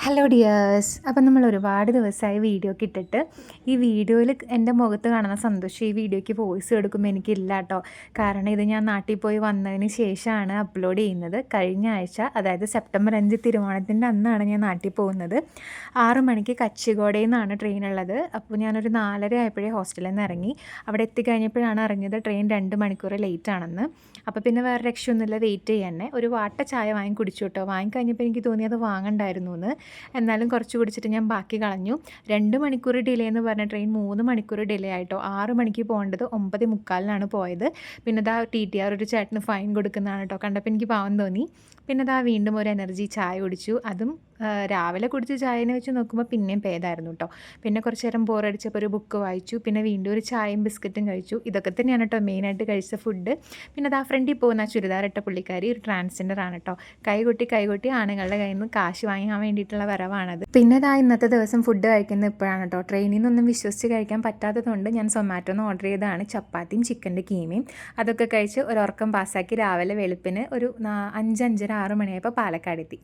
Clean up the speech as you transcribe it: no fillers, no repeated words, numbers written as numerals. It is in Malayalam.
Hello dears. അപ്പം നമ്മൾ ഒരുപാട് ദിവസമായി വീഡിയോ ഒക്കെ ഇട്ടിട്ട് ഈ വീഡിയോയിൽ എൻ്റെ മുഖത്ത് കാണുന്ന സന്തോഷം ഈ വീഡിയോയ്ക്ക് വോയിസ് എടുക്കുമ്പോൾ എനിക്കില്ല കേട്ടോ. കാരണം ഇത് ഞാൻ നാട്ടിൽ പോയി വന്നതിന് ശേഷമാണ് അപ്ലോഡ് ചെയ്യുന്നത്. കഴിഞ്ഞ ആഴ്ച, അതായത് സെപ്റ്റംബർ 5 തിരുവോണത്തിൻ്റെ അന്നാണ് ഞാൻ നാട്ടിൽ പോകുന്നത്. 6 മണിക്ക് കച്ചിഗോഡയിൽ നിന്നാണ് ട്രെയിൻ ഉള്ളത്. അപ്പോൾ ഞാനൊരു 4:30 ആയപ്പോഴേ ഹോസ്റ്റലിൽ നിന്ന് ഇറങ്ങി. അവിടെ എത്തിക്കഴിഞ്ഞപ്പോഴാണ് അറിഞ്ഞത് ട്രെയിൻ 2 മണിക്കൂർ ലേറ്റ് ആണെന്ന്. അപ്പോൾ പിന്നെ വേറെ രക്ഷയൊന്നുമില്ല, വെയിറ്റ് ചെയ്യാൻ തന്നെ. ഒരു വാട്ട ചായ വാങ്ങി കുടിച്ചു കേട്ടോ. വാങ്ങിക്കഴിഞ്ഞപ്പോൾ എനിക്ക് തോന്നി അത് വാങ്ങണ്ടായിരുന്നു എന്ന്. എന്നാലും കുറച്ച് കുടിച്ചിട്ട് ഞാൻ ബാക്കി കളഞ്ഞു. 2 മണിക്കൂർ ഡിലേ എന്ന് പറഞ്ഞ ട്രെയിൻ 3 മണിക്കൂർ ഡിലേ ആയിട്ടോ. 6 മണിക്ക് പോകേണ്ടത് 9:45 പോയത്. പിന്നെ ഇതാ TTR ഒരു ചേട്ടന് ഫൈൻ കൊടുക്കുന്നതാണ് കേട്ടോ. കണ്ടപ്പോൾ എനിക്ക് പാവം തോന്നി. പിന്നെ ഇതാ വീണ്ടും ഒരു എനർജി ചായ കുടിച്ചു. അതും രാവിലെ കുടിച്ച ചായനെ വെച്ച് നോക്കുമ്പോൾ പിന്നെയും ഭേദമായിരുന്നു കേട്ടോ. പിന്നെ കുറച്ച് നേരം ബോറടിച്ചപ്പോൾ ഒരു ബുക്ക് വായിച്ചു. പിന്നെ വീണ്ടും ഒരു ചായയും ബിസ്ക്കറ്റും കഴിച്ചു. ഇതൊക്കെ തന്നെയാണ് കേട്ടോ മെയിനായിട്ട് കഴിച്ച ഫുഡ്. പിന്നെ അതാ ഫ്രണ്ടിൽ പോകുന്ന ചുരിദാറിട്ട പുള്ളിക്കാരി ഒരു ട്രാൻസ്ജെൻഡർ ആണ് കേട്ടോ. കൈകൊട്ടി ആണുങ്ങളുടെ കയ്യിൽ നിന്ന് കാശ് വാങ്ങാൻ വേണ്ടിയിട്ടുള്ള വരവാണത്. പിന്നെ ഇതാ ഇന്നത്തെ ദിവസം ഫുഡ് കഴിക്കുന്നത് ഇപ്പോഴാണ് കേട്ടോ. ട്രെയിനിൽ നിന്നൊന്നും വിശ്വസിച്ച് കഴിക്കാൻ പറ്റാത്തതുകൊണ്ട് ഞാൻ സൊമാറ്റോന്ന് ഓർഡർ ചെയ്തതാണ് ചപ്പാത്തിയും ചിക്കൻ്റെ കീമയും. അതൊക്കെ കഴിച്ച് ഒരു ഉറക്കം പാസ്സാക്കി രാവിലെ വെളുപ്പിന് ഒരു 5-5:30-6 മണിയായപ്പോൾ പാലക്കാട് എത്തി.